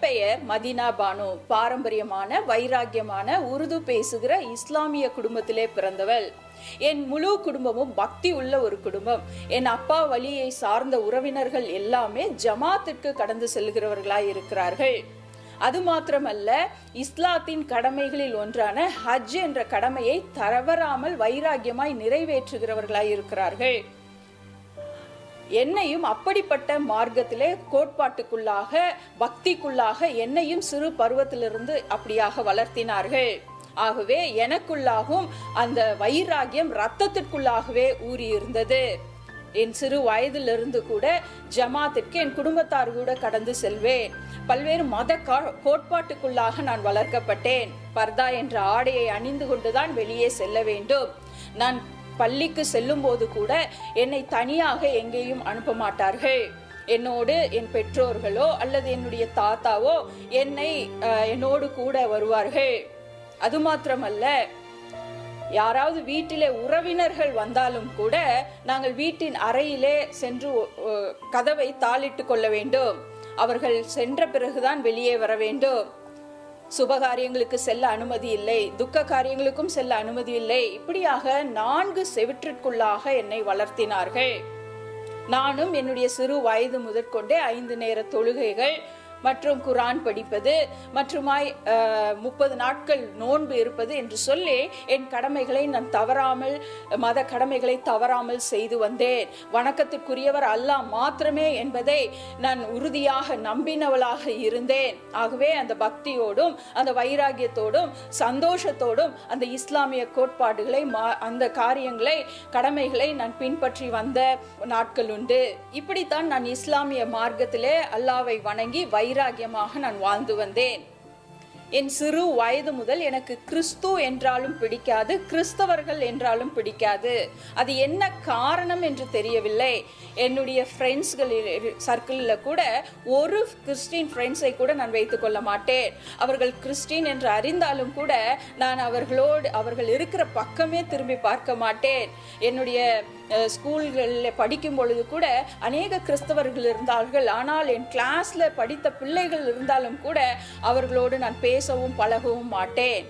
பெயர் மதீனா பானு. பாரம்பரியமான வைராக்கியமான உருது பேசுகிற இஸ்லாமிய குடும்பத்திலே பிறந்தவள். என் முழு குடும்பமும் பக்தி உள்ள ஒரு குடும்பம். என் அப்பா வழியை சார்ந்த உறவினர்கள் எல்லாமே ஜமாத்திற்கு கடந்து செல்கிறவர்களாய் இருக்கிறார்கள். அது மாத்திரமல்ல, இஸ்லாத்தின் கடமைகளில் ஒன்றான ஹஜ் என்ற கடமையை தவறாமல் வைராக்கியமாய் நிறைவேற்றுகிறவர்களாய் இருக்கிறார்கள். என்னையும் அப்படிப்பட்ட மார்க்கத்திலே கோட்பாட்டுக்குள்ளாக பக்திக்குள்ளாக என்னையும் சிறு பருவத்திலிருந்து அப்படியாக வளர்த்தினார்கள். ஆகவே எனக்குள்ளாகவும் அந்த வைராகியம் இரத்தத்திற்குள்ளாகவே ஊறியிருந்தது. என் சிறு வயதிலிருந்து கூட ஜமாத்திற்கு என் குடும்பத்தார் கூட கடந்து செல்வேன். பல்வேறு மத கோட்பாட்டுக்குள்ளாக நான் வளர்க்கப்பட்டேன். பர்தா என்ற ஆடையை அணிந்து கொண்டுதான் வெளியே செல்ல வேண்டும். நான் பள்ளிக்கு செல்லும் போது கூட என்னை தனியாக எங்கேயும் அனுப்ப மாட்டார்கள். என்னோடு என் பெற்றோர்களோ அல்லது என்னுடைய தாத்தாவோ என்னோடு கூட வருவார்கள். அது மாத்திரமல்ல, யாராவது வீட்டிலே உறவினர்கள் வந்தாலும் கூட நாங்கள் வீட்டின் அறையிலே சென்று கதவை தாளிட்டு கொள்ள வேண்டும். அவர்கள் சென்ற பிறகுதான் வெளியே வர வேண்டும். சுபகாரியங்களுக்கு செல்ல அனுமதி இல்லை, துக்க காரியங்களுக்கும் செல்ல அனுமதி இல்லை. இப்படியாக 4 செவிற்றிற்குள்ளாக என்னை வளர்த்தினார்கள். நானும் என்னுடைய சிறு வயது முதற்கொண்டே 5 நேர தொழுகைகள் மற்றும் குரான் படிப்பது மற்றுமாய் 30 நாட்கள் நோன்பு இருப்பது என்று சொல்லி என் கடமைகளை நான் தவறாமல், மத கடமைகளை தவறாமல் செய்து வந்தேன். வணக்கத்திற்குரியவர் அல்லாஹ் மாத்திரமே என்பதை நான் உறுதியாக நம்பினவளாக இருந்தேன். ஆகவே அந்த பக்தியோடும் அந்த வைராகியத்தோடும் சந்தோஷத்தோடும் அந்த இஸ்லாமிய கோட்பாடுகளை அந்த காரியங்களை கடமைகளை நான் பின்பற்றி வந்த நாட்கள் உண்டு. இப்படித்தான் நான் இஸ்லாமிய மார்க்கத்திலே அல்லாவை வணங்கி வைராகியமாக நான் வாழ்ந்து வந்தேன். என் சிறு வயது முதல் எனக்கு கிறிஸ்து என்றாலும் பிடிக்காது, கிறிஸ்தவர்கள் என்றாலும் பிடிக்காது. அது என்ன காரணம் என்று தெரியவில்லை. என்னுடைய ஃப்ரெண்ட்ஸ்களில் சர்க்கிளில் கூட ஒரு கிறிஸ்டின் ஃப்ரெண்ட்ஸை கூட நான் வைத்துக் கொள்ள மாட்டேன். அவர்கள் கிறிஸ்டின் என்று அறிந்தாலும் கூட நான் அவர்கள் இருக்கிற பக்கமே திரும்பி பார்க்க மாட்டேன். என்னுடைய ஸ்கூல்களில் படிக்கும் பொழுது கூட அநேக கிறிஸ்தவர்கள் இருந்தார்கள். ஆனால் என் கிளாஸ்ல படித்த பிள்ளைகள் இருந்தாலும் கூட அவர்களோடு நான் பேசவும் பழகவும் மாட்டேன்.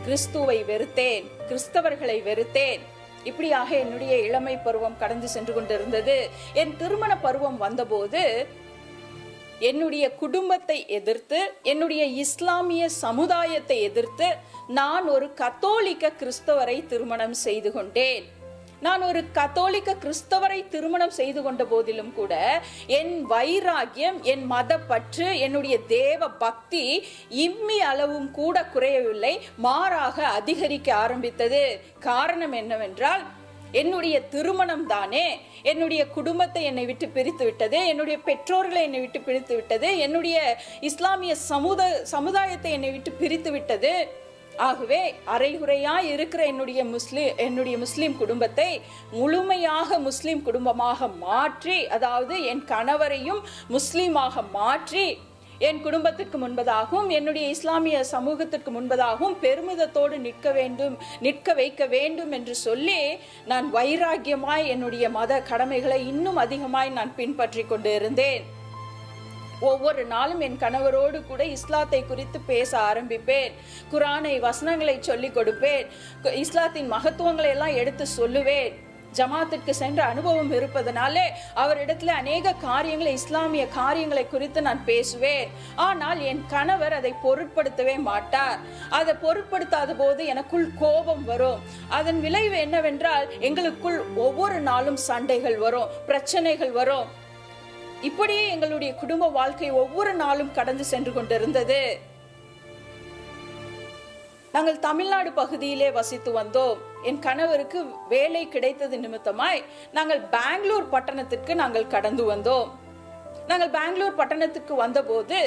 கிறிஸ்துவை வெறுத்தேன், கிறிஸ்தவர்களை வெறுத்தேன். இப்படியாக என்னுடைய இளமை பருவம் கடந்து சென்று கொண்டிருந்தது. என் திருமண பருவம் வந்தபோது என்னுடைய குடும்பத்தை எதிர்த்து, என்னுடைய இஸ்லாமிய சமுதாயத்தை எதிர்த்து நான் ஒரு கத்தோலிக்க கிறிஸ்தவரை திருமணம் செய்து கொண்டேன். நான் ஒரு கத்தோலிக்க கிறிஸ்தவரை திருமணம் செய்து கொண்ட போதிலும் கூட என் வைராகியம், என் மத பற்று, என்னுடைய தேவ பக்தி இம்மி அளவும் கூட குறையவில்லை, மாறாக அதிகரிக்க ஆரம்பித்தது. காரணம் என்னவென்றால், என்னுடைய திருமணம் தானே என்னுடைய குடும்பத்தை என்னை விட்டு பிரித்து விட்டது, என்னுடைய பெற்றோர்களை என்னை விட்டு பிரித்து விட்டது, என்னுடைய இஸ்லாமிய சமுதாயத்தை என்னை விட்டு பிரித்து விட்டது. ஆகவே அரைகுறையாய் இருக்கிற என்னுடைய முஸ்லிம் குடும்பத்தை முழுமையாக முஸ்லிம் குடும்பமாக மாற்றி, அதாவது என் கணவரையும் முஸ்லீமாக மாற்றி என் குடும்பத்திற்கு முன்பதாகவும் என்னுடைய இஸ்லாமிய சமூகத்திற்கு முன்பதாகவும் பெருமிதத்தோடு நிற்க வைக்க வேண்டும் என்று சொல்லி நான் வைராக்கியமாய் என்னுடைய மத கடமைகளை இன்னும் அதிகமாய் நான் பின்பற்றி கொண்டு இருந்தேன். ஒவ்வொரு நாளும் என் கணவரோடு கூட இஸ்லாத்தை குறித்து பேச ஆரம்பிப்பேன். குரானை வசனங்களை சொல்லிக் கொடுப்பேன். இஸ்லாத்தின் மகத்துவங்களை எல்லாம் எடுத்து சொல்லுவேன். ஜமாத்திற்கு சென்ற அனுபவம் இருப்பதனாலே அவரிடத்துல அநேக காரியங்களை, இஸ்லாமிய காரியங்களை குறித்து நான் பேசுவேன். ஆனால் என் கணவர் அதை பொருட்படுத்தவே மாட்டார். அதை பொருட்படுத்தாத போது எனக்குள் கோபம் வரும். அதன் விளைவு என்னவென்றால், எங்களுக்குள் ஒவ்வொரு நாளும் சண்டைகள் வரும், பிரச்சனைகள் வரும். இப்படியே எங்களுடைய குடும்ப வாழ்க்கை ஒவ்வொரு நாளும் கடந்து சென்று கொண்டிருந்தது. நாங்கள் தமிழ்நாடு பகுதியிலே வசித்து வந்தோம். என் கணவருக்கு வேலை கிடைத்தது நிமித்தமாய் நாங்கள் பெங்களூர் பட்டணத்திற்கு நாங்கள் கடந்து வந்தோம். நாங்கள் பெங்களூர் பட்டணத்திற்கு வந்தபோது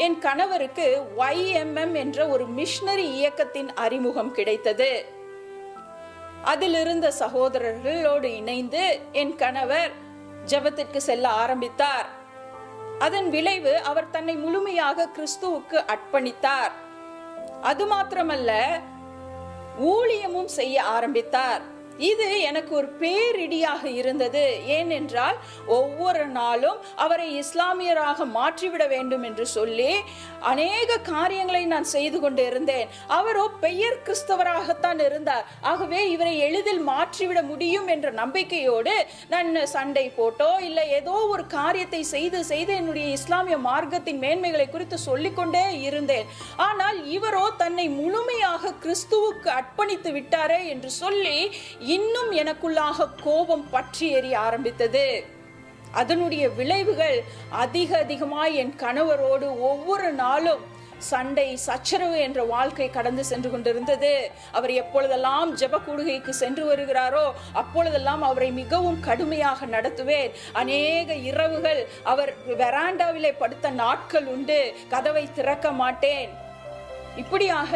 என் கணவருக்கு YMM என்ற ஒரு மிஷனரி இயக்கத்தின் அறிமுகம் கிடைத்தது. அதிலிருந்த சகோதரர்களோடு இணைந்து என் கணவர் ஜெபத்திற்கு செல்ல ஆரம்பித்தார். அதன் விளைவு அவர் தன்னை முழுமையாக கிறிஸ்துவுக்கு அர்ப்பணித்தார். அது மாத்திரமல்ல, ஊழியமும் செய்ய ஆரம்பித்தார். இது எனக்கு ஒரு பேரிடியாக இருந்தது. ஏனென்றால் ஒவ்வொரு நாளும் அவரை இஸ்லாமியராக மாற்றிவிட வேண்டும் என்று சொல்லி அநேக காரியங்களை நான் செய்து கொண்டு இருந்தேன். அவரோ பெயர் கிறிஸ்தவராகத்தான் இருந்தார். ஆகவே இவரை எளிதில் மாற்றிவிட முடியும் என்ற நம்பிக்கையோடு நான் சண்டை போட்டோ இல்லை ஏதோ ஒரு காரியத்தை செய்து செய்து என்னுடைய இஸ்லாமிய மார்க்கத்தின் மேன்மைகளை குறித்து சொல்லிக்கொண்டே இருந்தேன். ஆனால் இவரோ தன்னை முழுமையாக கிறிஸ்துவுக்கு அர்ப்பணித்து விட்டாரே என்று சொல்லி இன்னும் எனக்குள்ளாக கோபம் பற்றி எரிய ஆரம்பித்தது. அதனுடைய விளைவுகள் அதிகமாய் என் கணவரோடு ஒவ்வொரு நாளும் சண்டை சச்சரவு என்ற வாழ்க்கை கடந்து சென்று கொண்டிருந்தது. அவர் எப்பொழுதெல்லாம் ஜெப கூடுகைக்கு சென்று வருகிறாரோ அப்பொழுதெல்லாம் அவரை மிகவும் கடுமையாக நடத்துவேன். அநேக இரவுகள் அவர் வெராண்டாவிலே படுத்த நாட்கள் உண்டு. கதவை திறக்க மாட்டேன். இப்படியாக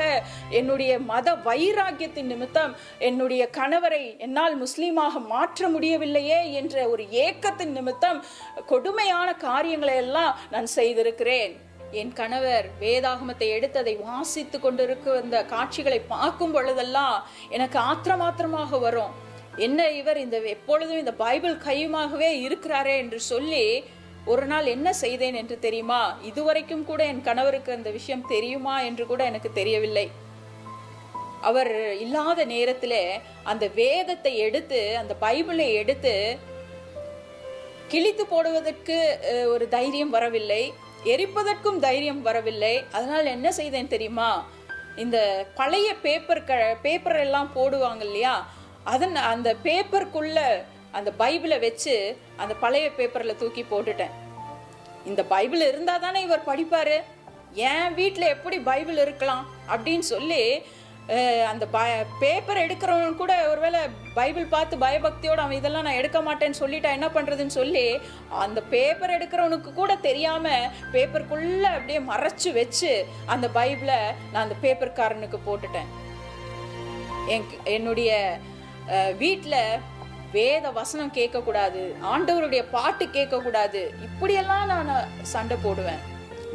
என்னுடைய மத வைராக்கியத்தின் நிமித்தம் என்னுடைய கணவரை என்னால் முஸ்லீமாக மாற்ற முடியவில்லையே என்ற ஒரு ஏக்கத்தின் நிமித்தம் கொடுமையான காரியங்களை எல்லாம் நான் செய்திருக்கிறேன். என் கணவர் வேதாகமத்தை எடுத்ததை வாசித்து கொண்டிருக்க அந்த காட்சிகளை பார்க்கும் பொழுதெல்லாம் எனக்கு ஆத்திரமாத்திரமாக வரும். என்ன இவர் எப்பொழுதும் இந்த பைபிள் கையுமாகவே இருக்கிறாரே என்று சொல்லி ஒரு நாள் என்ன செய்தேன் என்று தெரியுமா? இதுவரைக்கும் கூட என் கணவருக்கு அந்த விஷயம் தெரியுமா என்று கூட எனக்கு தெரியவில்லை. அவர் இல்லாத நேரத்தில் அந்த வேதத்தை எடுத்து அந்த பைபிளை எடுத்து கிழித்து போடுவதற்கு ஒரு தைரியம் வரவில்லை, எரிப்பதற்கும் தைரியம் வரவில்லை. அதனால் என்ன செய்தேன் தெரியுமா? இந்த பழைய பேப்பர் எல்லாம் போடுவாங்க இல்லையா, அந்த பேப்பருக்குள்ள அந்த பைபிளை வச்சு அந்த பழைய பேப்பர்ல தூக்கி போட்டுட்டேன். இந்த பைபிள் இருந்தா தானே இவர் படிப்பாரு, என் வீட்டுல எப்படி பைபிள் இருக்கலாம் அப்படின்னு சொல்லி அந்த பேப்பர் எடுக்கிறவன் கூட ஒருவேளை பைபிள் பார்த்து பயபக்தியோட அவன் இதெல்லாம் நான் எடுக்க மாட்டேன்னு சொல்லிட்டா என்ன பண்றதுன்னு சொல்லி அந்த பேப்பர் எடுக்கிறவனுக்கு கூட தெரியாம பேப்பருக்குள்ள அப்படியே மறைச்சு வச்சு அந்த பைபிளை நான் அந்த பேப்பர்காரனுக்கு போட்டுட்டேன். என்னுடைய வீட்டுல வேத வசனம் கேட்க கூடாது, ஆண்டவருடைய பாட்டு கேட்க கூடாது, இப்படியெல்லாம் நான் சண்டை போடுவேன்.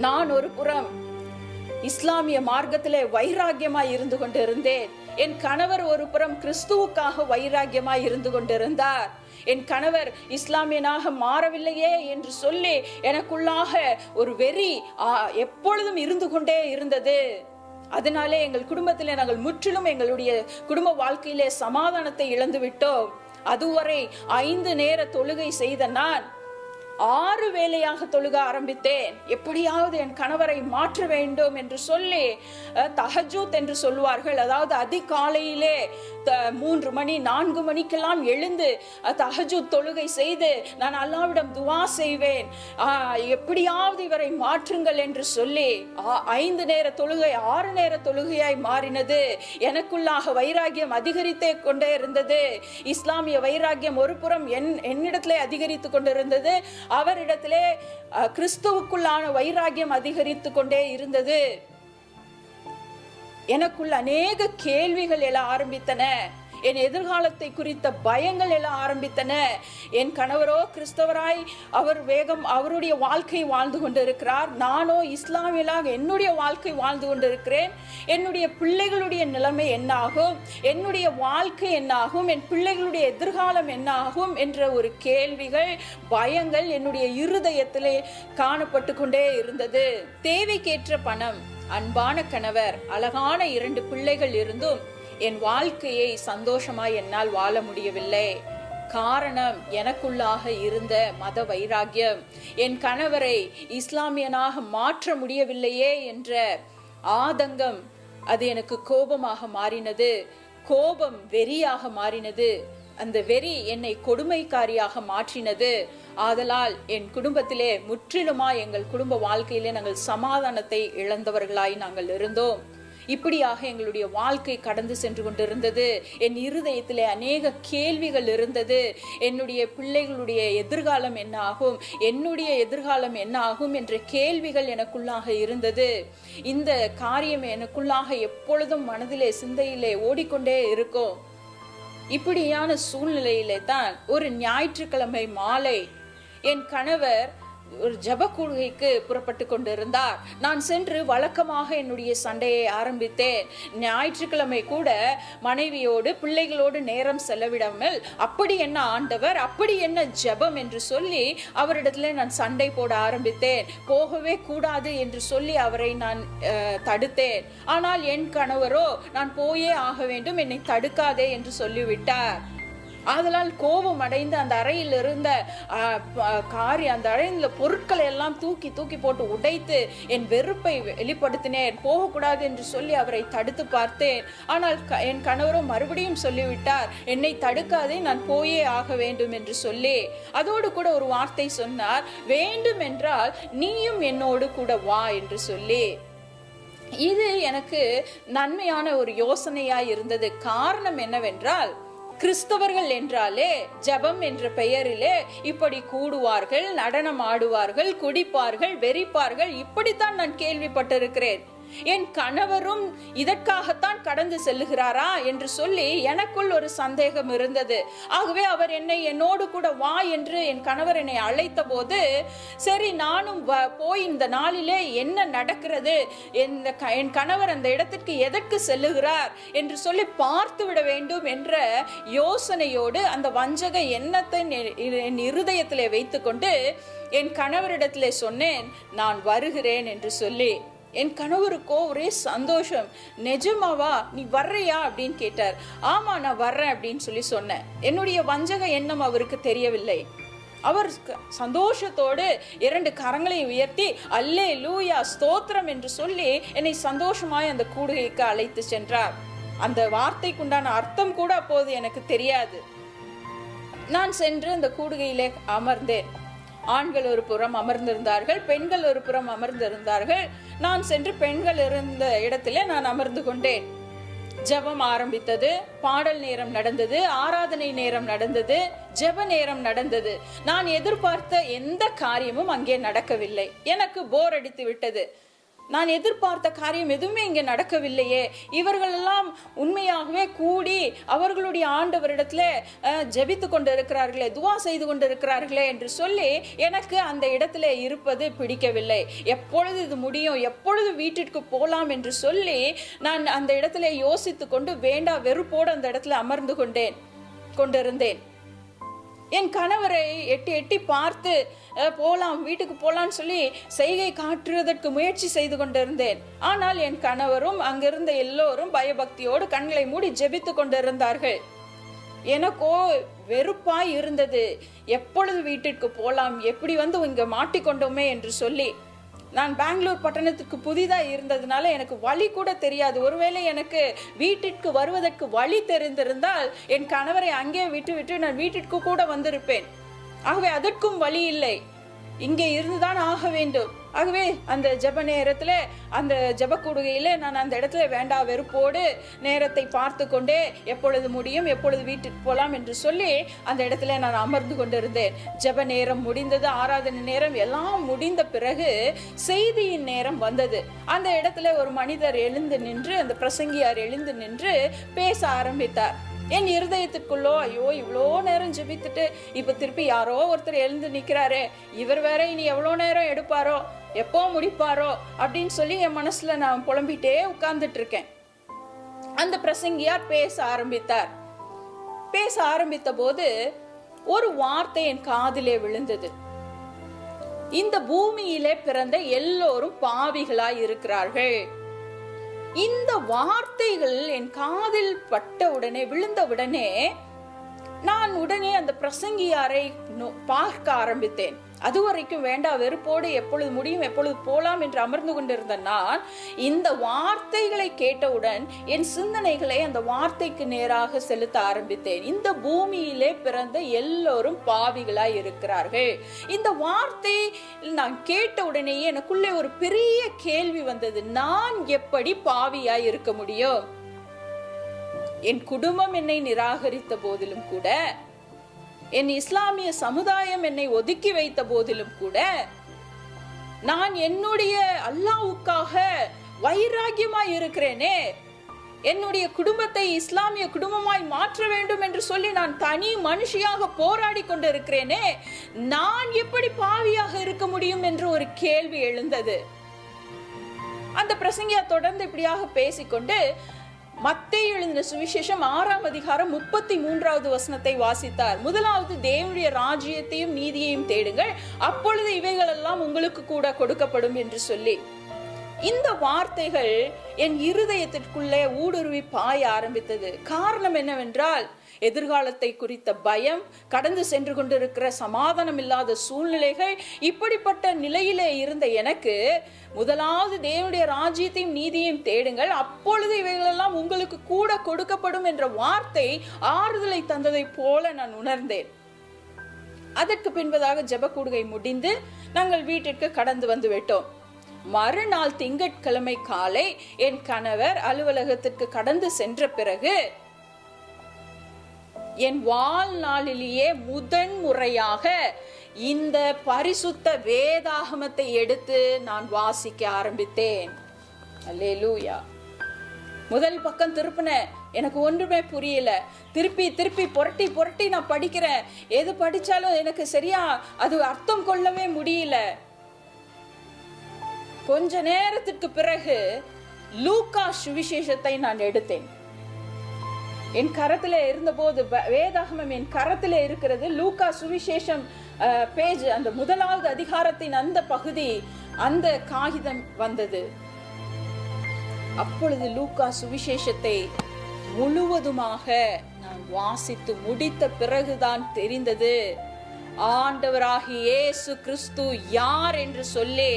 நான் ஒரு புறம் இஸ்லாமிய மார்க்கத்திலே வைராக்கியமாய் இருந்து கொண்டு இருந்தேன். என் கணவர் ஒரு புறம் கிறிஸ்துவுக்காக வைராக்கியமாய் இருந்து கொண்டிருந்தார். என் கணவர் இஸ்லாமியனாக மாறவில்லையே என்று சொல்லி எனக்குள்ளாக ஒரு வெறி எப்பொழுதும் இருந்து கொண்டே இருந்தது. அதனாலே எங்கள் குடும்பத்திலே நாங்கள் முற்றிலும் எங்களுடைய குடும்ப வாழ்க்கையிலே சமாதானத்தை இழந்து விட்டோம். அதுவரை 5 நேர தொழுகை செய்த நான் 6 வேளையாக தொழுக ஆரம்பித்தேன். எப்படியாவது என் கணவரை மாற்ற வேண்டும் என்று சொல்லி தஹஜ்ஜுத் என்று சொல்வார்கள், அதாவது அதிகாலையிலே 3 மணி 4 மணிக்கெல்லாம் எழுந்து தஹஜ்ஜுத் தொழுகை செய்து நான் அல்லாஹ்விடம் துஆ செய்வேன், எப்படியாவது இவரை மாற்றுங்கள் என்று சொல்லி 5 நேர தொழுகை 6 நேர தொழுகையாய் மாறினது. எனக்குள்ளாக வைராக்கியம் அதிகரித்தே கொண்டே இருந்தது. இஸ்லாமிய வைராக்கியம் ஒரு புறம் என்னிடத்திலே அதிகரித்து கொண்டிருந்தது, அவரிடத்திலே கிறிஸ்துவுக்குள்ளான வைராக்கியம் அதிகரித்து கொண்டே இருந்தது. எனக்குள்ள அநேக கேள்விகள் எழ ஆரம்பித்தன. என் எதிர்காலத்தை குறித்த பயங்கள் எல்லாம் ஆரம்பித்தன. என் கணவரோ கிறிஸ்தவராய் அவருடைய வாழ்க்கை வாழ்ந்து கொண்டிருக்கிறார், நானோ இஸ்லாமியலாக என்னுடைய வாழ்க்கை வாழ்ந்து கொண்டிருக்கிறேன். என்னுடைய பிள்ளைகளுடைய நிலைமை என்னாகும், என்னுடைய வாழ்க்கை என்னாகும், என் பிள்ளைகளுடைய எதிர்காலம் என்னாகும் என்ற ஒரு கேள்விகள் பயங்கள் என்னுடைய இருதயத்திலே காணப்பட்டு கொண்டே இருந்தது. தேவைக்கேற்ற பணம், அன்பான கணவர், அழகான 2 பிள்ளைகள் இருந்தும் என் வாழ்க்கையை சந்தோஷமாய் என்னால் வாழ முடியவில்லை. காரணம் எனக்குள்ளாக இருந்த மத வைராக்கியம். என் கணவரை இஸ்லாமியனாக மாற்ற முடியவில்லையே என்ற ஆதங்கம் அது எனக்கு கோபமாக மாறினது. கோபம் வெறியாக மாறினது. அந்த வெறி என்னை கொடுமைக்காரியாக மாற்றினது. ஆதலால் என் குடும்பத்திலே முற்றிலுமாய் எங்கள் குடும்ப வாழ்க்கையிலே நாங்கள் சமாதானத்தை இழந்தவர்களாய் நாங்கள் இருந்தோம். இப்படியாக எங்களுடைய வாழ்க்கை கடந்து சென்று கொண்டிருந்தது. என் இருதயத்திலே அநேக கேள்விகள் இருந்தது. என்னுடைய பிள்ளைகளுடைய எதிர்காலம் என்ன ஆகும், என்னுடைய எதிர்காலம் என்ன ஆகும் என்ற கேள்விகள் எனக்குள்ளாக இருந்தது. இந்த காரியம் எனக்குள்ளாக எப்பொழுதும் மனதிலே சிந்தையிலே ஓடிக்கொண்டே இருக்கும். இப்படியான சூழ்நிலையிலே தான் ஒரு ஞாயிற்றுக்கிழமை மாலை என் கணவர் ஒரு ஜெப கூடுகைக்கு புறப்பட்டு கொண்டிருந்தார். நான் சென்று வழக்கமாக என்னுடைய சண்டையை ஆரம்பித்தேன். ஞாயிற்றுக்கிழமை கூட மனைவியோடு பிள்ளைகளோடு நேரம் செலவிடாமல் அப்படி என்ன ஆண்டவர், அப்படி என்ன ஜெபம் என்று சொல்லி அவரிடத்துல நான் சண்டை போட ஆரம்பித்தேன். போகவே கூடாது என்று சொல்லி அவரை நான் தடுத்தேன். ஆனால் என் கணவரோ நான் போயே ஆக வேண்டும், என்னை தடுக்காதே என்று சொல்லிவிட்டார். ஆதலால் கோபம் அடைந்து அந்த அறையில் இருந்த அந்த அறையில் பொருட்களை எல்லாம் தூக்கி தூக்கி போட்டு உடைத்து என் வெறுப்பை வெளிப்படுத்தினேன். போகக்கூடாது என்று சொல்லி அவரை தடுத்து பார்த்தேன். ஆனால் என் கணவரும் மறுபடியும் சொல்லிவிட்டார், என்னை தடுக்காதே, நான் போயே ஆக வேண்டும் என்று சொல்லி. அதோடு கூட ஒரு வார்த்தை சொன்னார், வேண்டும் என்றால் நீயும் என்னோடு கூட வா என்று சொல்லி. இது எனக்கு நன்மையான ஒரு யோசனையாய் இருந்தது. காரணம் என்னவென்றால், கிறிஸ்தவர்கள் என்றாலே ஜெபம் என்ற பெயரிலே இப்படி கூடுவார்கள், நடனம் ஆடுவார்கள், குடிப்பார்கள், வெறிப்பார்கள், இப்படித்தான் நான் கேள்விப்பட்டிருக்கிறேன். என் கணவரும் இதற்காகத்தான் கடந்து செல்லுகிறாரா என்று சொல்லி எனக்குள் ஒரு சந்தேகம் இருந்தது. ஆகவே அவர் என்னோடு கூட வா என்று என் கணவர் என்னை அழைத்த போது, சரி நானும் போய் இந்த நாளிலே என்ன நடக்கிறது, என் கணவர் அந்த இடத்திற்கு எதற்கு செல்லுகிறார் என்று சொல்லி பார்த்து விட வேண்டும் என்ற யோசனையோடு அந்த வஞ்சக எண்ணத்தை என் இருதயத்திலே வைத்துக்கொண்டு என் கணவரிடத்திலே சொன்னேன், நான் வருகிறேன் என்று சொல்லி. என் கணவருக்கோ ஒரே சந்தோஷம். நிஜமாவா, நீ வர்றியா அப்படின்னு கேட்டார். ஆமா நான் வர்றேன் அப்படின்னு சொல்லி சொன்னேன். என்னுடைய வஞ்சக எண்ணம் அவருக்கு தெரியவில்லை. அவர் சந்தோஷத்தோடு 2 கரங்களை உயர்த்தி அல்லேலூயா ஸ்தோத்திரம் என்று சொல்லி என்னை சந்தோஷமாய் அந்த கூடுகைக்கு அழைத்து சென்றார். அந்த வார்த்தைக்குண்டான அர்த்தம் கூட அப்போது எனக்கு தெரியாது. நான் சென்று அந்த கூடுகையிலே அமர்ந்தேன். ஆண்கள் ஒரு புறம் அமர்ந்திருந்தார்கள், பெண்கள் ஒரு புறம் அமர்ந்திருந்தார்கள். நான் சென்று பெண்கள் இருந்த இடத்திலே நான் அமர்ந்து கொண்டேன். ஜெபம் ஆரம்பித்தது, பாடல் நேரம் நடந்தது, ஆராதனை நேரம் நடந்தது, ஜெப நேரம் நடந்தது. நான் எதிர்பார்த்த எந்த காரியமும் அங்கே நடக்கவில்லை. எனக்கு போர் அடித்து விட்டது. நான் எதிர்பார்த்த காரியம் எதுவுமே இங்கே நடக்கவில்லையே. இவர்கள் எல்லாம் உண்மையாகவே கூடி அவர்களுடைய ஆண்டவரிடத்துல ஜெபித்து கொண்டு இருக்கிறார்களே, துவா செய்து கொண்டு இருக்கிறார்களே என்று சொல்லி எனக்கு அந்த இடத்துல இருப்பது பிடிக்கவில்லை. எப்பொழுது இது முடியும், எப்பொழுது வீட்டிற்கு போலாம் என்று சொல்லி நான் அந்த இடத்துல யோசித்து கொண்டு வேண்டா வெறுப்போடு அந்த இடத்துல அமர்ந்து கொண்டிருந்தேன். என் கணவரை எட்டி எட்டி பார்த்து போலாம், வீட்டுக்கு போலான்னு சொல்லி செய்கை காட்டுவதற்கு முயற்சி செய்து கொண்டிருந்தேன். ஆனால் என் கணவரும் அங்கிருந்த எல்லோரும் பயபக்தியோடு கண்களை மூடி ஜெபித்து கொண்டிருந்தார்கள். எனக்கோ வெறுப்பாய் இருந்தது. எப்பொழுது வீட்டிற்கு போலாம், எப்படி வந்து இங்க மாட்டிக்கொண்டோமே என்று சொல்லி. நான் பெங்களூர் பட்டணத்துக்கு புதிதாக இருந்ததுனால எனக்கு வழி கூட தெரியாது. ஒருவேளை எனக்கு வீட்டிற்கு வருவதற்கு வழி தெரிந்திருந்தால் என் கணவரை அங்கே விட்டு நான் வீட்டிற்கு கூட வந்திருப்பேன். ஆகவே அதற்கும் வழி இல்லை. இங்கே இருந்துதான் ஆக வேண்டும். ஆகவே அந்த ஜெப நேரத்துல, அந்த ஜெப கூடுகையில நான் அந்த இடத்துல வேண்டா வெறுப்போடு நேரத்தை பார்த்து கொண்டே எப்பொழுது முடியும், எப்பொழுது வீட்டுக்கு போலாம் என்று சொல்லி அந்த இடத்துல நான் அமர்ந்து கொண்டிருந்தேன். ஜெப நேரம் முடிந்தது, ஆராதனை நேரம் எல்லாம் முடிந்த பிறகு செய்தியின் நேரம் வந்தது. அந்த இடத்துல ஒரு மனிதர் எழுந்து நின்று, அந்த பிரசங்கியார் எழுந்து நின்று பேச ஆரம்பித்தார். என் இருதயத்துக்குள்ளோ, ஐயோ இவ்வளோ நேரம் ஜெபித்துட்டு இப்ப திருப்பி யாரோ ஒருத்தர் எழுந்து நிக்கிறாரே, இவர் வேற இனி எவ்வளோ நேரம் எடுப்பாரோ, எப்போ முடிப்பாரோ அப்படின்னு சொல்லி என் மனசுல நான் புலம்பிட்டே உட்கார்ந்துட்டு இருக்கேன். அந்த பிரசங்கியார் பேச ஆரம்பித்தார். பேச ஆரம்பித்த போது ஒரு வார்த்தை என் காதிலே விழுந்தது. இந்த பூமியிலே பிறந்த எல்லோரும் பாவிகளாய் இருக்கிறார்கள். இந்த வார்த்தைகள் என் காதில் பட்ட உடனே, விழுந்த உடனே நான் உடனே அந்த பிரசங்கியாரை பார்க்க ஆரம்பித்தேன். அதுவரைக்கும் வேண்டா வெறுப்போடு எப்பொழுது முடியும், எப்பொழுது போலாம் என்று அமர்ந்து கொண்டிருந்த நான் இந்த வார்த்தைகளை கேட்டவுடன் என் சிந்தனைகளை அந்த வார்த்தைக்கு நேராக செலுத்த ஆரம்பித்தேன். இந்த பூமியிலே பிறந்த எல்லோரும் பாவிகளாய் இருக்கிறார்கள். இந்த வார்த்தை நான் கேட்ட உடனேயே எனக்குள்ளே ஒரு பெரிய கேள்வி வந்தது. நான் எப்படி பாவியாய் இருக்க முடியும்? என் குடும்பம் என்னை நிராகரித்த போதிலும் கூட, என் இஸ்லாமிய சமுதாயம் என்னை ஒதுக்கி வைத்த போதிலும் கூட, நான் என்னுடைய அல்லாஹ்வுக்காக வைராகியமாய் இருக்கிறேனே, என்னுடைய குடும்பத்தை இஸ்லாமிய குடும்பமாய் மாற்ற வேண்டும் என்று சொல்லி நான் தனி மனுஷியாக போராடி கொண்டிருக்கிறேனே, நான் எப்படி பாவியாக இருக்க முடியும் என்று ஒரு கேள்வி எழுந்தது. அந்த பிரசங்கியா தொடர்ந்து இப்படியாக பேசிக்கொண்டு மத்தேயு எழுதின சுவிசேஷம் 6ஆம் அதிகாரம் 33வது வசனத்தை வாசித்தார். முதலாவது தேவனுடைய ராஜ்யத்தையும் நீதியையும் தேடுங்கள், அப்பொழுது இவைகள் எல்லாம் உங்களுக்கு கூட கொடுக்கப்படும் என்று சொல்லி, இந்த வார்த்தைகள் என் இருதயத்திற்குள்ளே ஊடுருவி பாய ஆரம்பித்தது. காரணம் என்னவென்றால், எதிர்காலத்தை குறித்த பயம், கடந்து சென்று கொண்டிருக்கிற சமாதானம் இல்லாத சூழ்நிலைகள், இப்படிப்பட்ட நிலையிலே இருந்த எனக்கு முதலாவது தேவனுடைய ராஜ்யத்தையும் நீதியையும் தேடுங்கள், அப்பொழுது இவைகளெல்லாம் உங்களுக்கு கூட கொடுக்கப்படும் என்ற வார்த்தை ஆறுதலை தந்ததை போல நான் உணர்ந்தேன். அதற்கு பின்பதாக ஜெப கூடுகை முடிந்து நாங்கள் வீட்டிற்கு கடந்து வந்து விட்டோம். மறுநாள் திங்கட்கிழமை காலை என் கணவர் அலுவலகத்திற்கு கடந்து சென்ற பிறகு என் வாழ்நாளிலேயே முதன் முறையாக இந்த பரிசுத்த வேதாகமத்தை எடுத்து நான் வாசிக்க ஆரம்பித்தேன். அல்லேலூயா. முதல் பக்கம் திருப்பினேன், எனக்கு ஒன்றுமே புரியல. திருப்பி திருப்பி புரட்டி புரட்டி நான் படிக்கிறேன். எது படிச்சாலும் எனக்கு சரியா அது அர்த்தம் கொள்ளவே முடியல. கொஞ்ச நேரத்துக்கு பிறகு லூக்கா சுவிசேஷத்தை நான் எடுத்தேன். என் கரத்துல இருந்தபோது, வேதாகமம் என் கரத்துல இருக்கிறது. லூக்கா சுவிசேஷம் பேஜ், அந்த முதலாவது அதிகாரத்தின் அந்த பகுதி, அந்த காகிதம் வந்தது. அப்பொழுது லூக்கா சுவிசேஷத்தை முழுவதுமாக நான் வாசித்து முடித்த பிறகுதான் தெரிந்தது, ஆண்டவராகிய இயேசு கிறிஸ்து யார் என்று சொல்லி,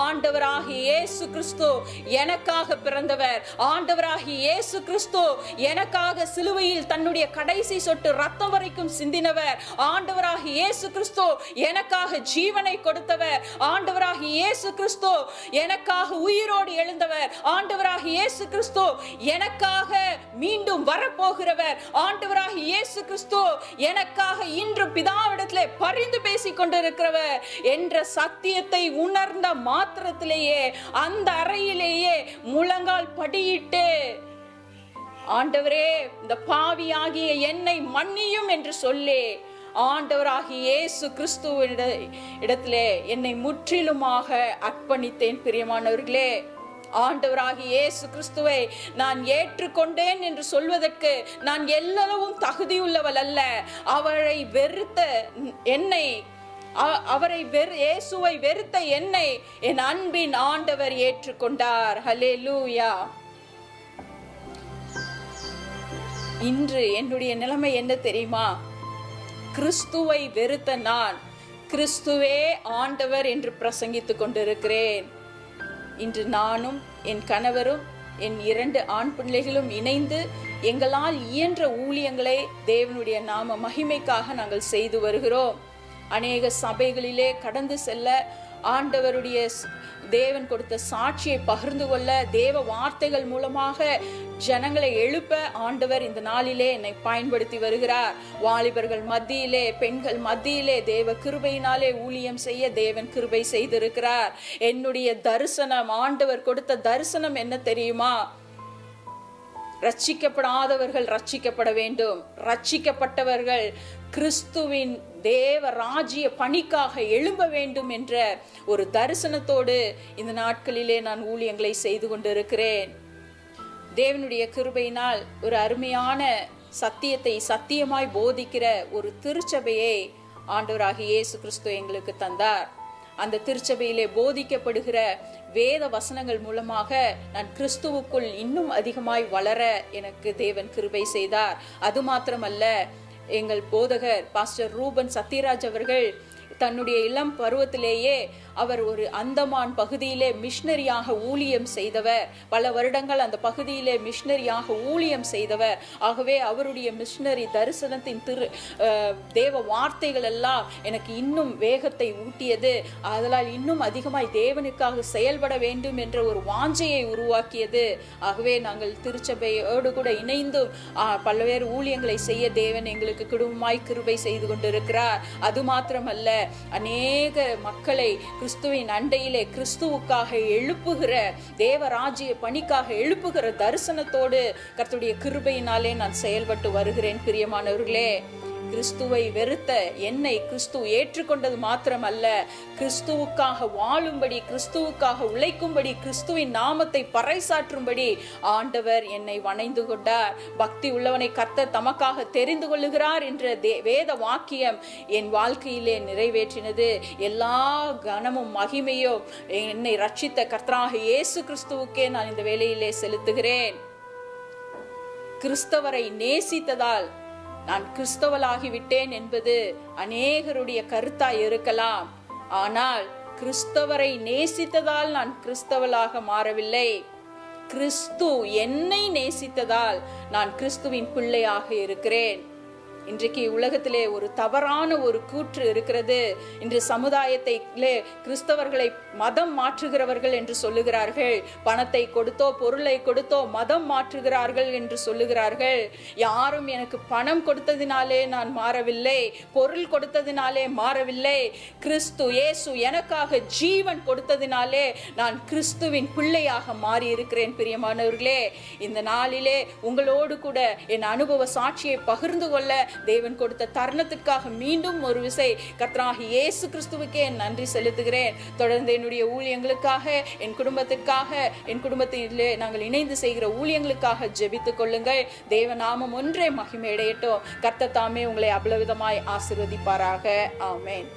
ஆண்டவராகிய இயேசு கிறிஸ்து எனக்காக பிறந்தவர், ஆண்டவராகிய இயேசு கிறிஸ்து எனக்காக சிலுவையில் தன்னுடைய கடைசி சொட்டு ரத்தம் வரைக்கும் சிந்தினவர், ஆண்டவராகிய இயேசு கிறிஸ்து எனக்காக ஜீவனை கொடுத்தவர், ஆண்டவராகிய இயேசு கிறிஸ்து எனக்காக உயிரோடு எழுந்தவர், ஆண்டவராகிய இயேசு கிறிஸ்து எனக்காக மீண்டும் வரப்போகிறவர், ஆண்டவராகிய இயேசு கிறிஸ்து எனக்காக இன்று பிதாவிடத்திலே பரிந்து பேசிக் கொண்டிருக்கிறவர் என்ற சத்தியத்தை உணர்ந்த மாத்திரத்திலேயே அந்த அறையிலேயே முழங்கால் படியிட்டு, ஆண்டவரே இந்த பாவியாகிய என்னை மன்னியும் என்று சொல்லி ஆண்டவராகிய இயேசு கிறிஸ்துவின் இடத்திலே என்னை முற்றிலுமாக அர்ப்பணித்தேன். பிரியமானவர்களே, ஆண்டவராகிய இயேசு கிறிஸ்துவை நான் ஏற்றுக்கொண்டேன் என்று சொல்வதற்கு நான் எல்லளவும் தகுதியுள்ளவள் அல்ல. அவரை வெறுத்த என்னை, இயேசுவை வெறுத்த என்னை என் அன்பின் ஆண்டவர் ஏற்றுக்கொண்டார். ஹல்லேலூயா. இன்று என்னுடைய நிலைமை என்ன தெரியுமா? கிறிஸ்துவை வெறுத்த நான் கிறிஸ்துவே ஆண்டவர் என்று பிரசங்கித்துக் கொண்டிருக்கிறேன். இன்று நானும் என் கணவரும் என் 2 ஆண் பிள்ளைகளும் இணைந்து எங்களால் இயன்ற ஊழியங்களை தேவனுடைய நாம மகிமைக்காக நாங்கள் செய்து வருகிறோம். அநேக சபைகளிலே கடந்து செல்ல, ஆண்டவருடைய தேவன் கொடுத்த சாட்சியை பகிர்ந்து கொள்ள, தேவ வார்த்தைகள் மூலமாக ஜனங்களை எழுப்ப ஆண்டவர் இந்த நாளிலே என்னை பயன்படுத்தி வருகிறார். வாலிபர்கள் மத்தியிலே, பெண்கள் மத்தியிலே தேவ கிருபையினாலே ஊழியம் செய்ய தேவன் கிருபை செய்திருக்கிறார். என்னுடைய தரிசனம், ஆண்டவர் கொடுத்த தரிசனம் என்ன தெரியுமா? ரட்சிக்கப்படாதவர்கள் ரட்சிக்கப்பட வேண்டும், ரட்சிக்கப்பட்டவர்கள் கிறிஸ்துவின் தேவ ராஜ்ய பணிக்காக எழும்ப வேண்டும் என்ற ஒரு தரிசனத்தோடு இந்த நாட்களிலே நான் ஊழியங்களை செய்து கொண்டிருக்கிறேன். தேவனுடைய கிருபையினால் ஒரு அருமையான சத்தியத்தை சத்தியமாய் போதிக்கிற ஒரு திருச்சபையை ஆண்டவராகிய இயேசு கிறிஸ்து எங்களுக்கு தந்தார். அந்த திருச்சபையிலே போதிக்கப்படுகிற வேத வசனங்கள் மூலமாக நான் கிறிஸ்துவுக்குள் இன்னும் அதிகமாய் வளர எனக்கு தேவன் கிருபை செய்தார். அது மாத்திரமல்ல, எங்கள் போதகர் பாஸ்டர் ரூபன் சத்யராஜ் அவர்கள் தன்னுடைய இளம் பருவத்திலேயே அவர் ஒரு அந்தமான் பகுதியிலே மிஷனரியாக ஊழியம் செய்தவர். பல வருடங்கள் அந்த பகுதியிலே மிஷனரியாக ஊழியம் செய்தவர். ஆகவே அவருடைய மிஷனரி தரிசனத்தின் தேவ வார்த்தைகள் எல்லாம் எனக்கு இன்னும் வேகத்தை ஊட்டியது. அதனால் இன்னும் அதிகமாய் தேவனுக்காக செயல்பட வேண்டும் என்ற ஒரு வாஞ்சையை உருவாக்கியது. ஆகவே நாங்கள் திருச்சபையோடு கூட இணைந்தும் பல்வேறு ஊழியங்களை செய்ய தேவன் எங்களுக்கு குடும்பமாய் கிருபை செய்து கொண்டிருக்கிறார். அது மாத்திரமல்ல, அநேக மக்களை கிறிஸ்துவின் அண்டையிலே கிறிஸ்துவுக்காக எழுப்புகிற தேவராஜ்ய பணிக்காக எழுப்புகிற தரிசனத்தோடு கர்த்தருடைய கிருபையினாலே நான் செயல்பட்டு வருகிறேன். பிரியமானவர்களே, கிறிஸ்துவை வெறுத்த என்னை கிறிஸ்து ஏற்றுக்கொண்டது மாத்திரமல்ல, கிறிஸ்துவுக்காக வாழும்படி, கிறிஸ்துவுக்காக உழைக்கும்படி, கிறிஸ்துவின் நாமத்தை பறைசாற்றும்படி ஆண்டவர் என்னை வணைந்து கொண்டார். பக்தி உள்ளவனை கர்த்தர் தமக்காக தெரிந்து கொள்ளுகிறார் என்ற வேத வாக்கியம் என் வாழ்க்கையிலே நிறைவேற்றினது. எல்லா கனமும் மகிமையும் என்னை ரட்சித்த கர்த்தராக இயேசு கிறிஸ்துவுக்கே நான் இந்த வேளையிலே செலுத்துகிறேன். கிறிஸ்தவரை நேசித்ததால் நான் கிறிஸ்தவளாகிவிட்டேன் என்பது அநேகருடைய கருத்தாய் இருக்கலாம். ஆனால் கிறிஸ்தவரை நேசித்ததால் நான் கிறிஸ்தவளாக மாறவில்லை. கிறிஸ்து என்னை நேசித்ததால் நான் கிறிஸ்துவின் பிள்ளையாக இருக்கிறேன். இன்றைக்கு உலகத்திலே ஒரு தவறான ஒரு கூற்று இருக்கிறது. இன்று சமுதாயத்திலே கிறிஸ்தவர்களை மதம் மாற்றுகிறவர்கள் என்று சொல்லுகிறார்கள். பணத்தை கொடுத்தோ பொருளை கொடுத்தோ மதம் மாற்றுகிறார்கள் என்று சொல்லுகிறார்கள். யாரும் எனக்கு பணம் கொடுத்ததினாலே நான் மாறவில்லை, பொருள் கொடுத்ததினாலே மாறவில்லை. கிறிஸ்து இயேசு எனக்காக ஜீவன் கொடுத்ததினாலே நான் கிறிஸ்துவின் பிள்ளையாக மாறி இருக்கிறேன். பிரியமானவர்களே, இந்த நாளிலே உங்களோடு கூட என் அனுபவ சாட்சியை பகிர்ந்து கொள்ள தேவன் கொடுத்த தருணத்திற்காக மீண்டும் ஒரு விசை கர்த்தராகிய இயேசு கிறிஸ்துவுக்கே நன்றி செலுத்துகிறேன். தொடர்ந்து என்னுடைய ஊழியங்களுக்காக, என் குடும்பத்திற்காக, என் குடும்பத்திலே நாங்கள் இணைந்து செய்கிற ஊழியங்களுக்காக ஜெபித்துக் கொள்ளுங்கள். தேவ நாமம் ஒன்றே மகிமையடையட்டும். கர்த்தர் தாமே உங்களை அவ்வளவிதமாய் ஆசீர்வதிப்பாராக. ஆமென்.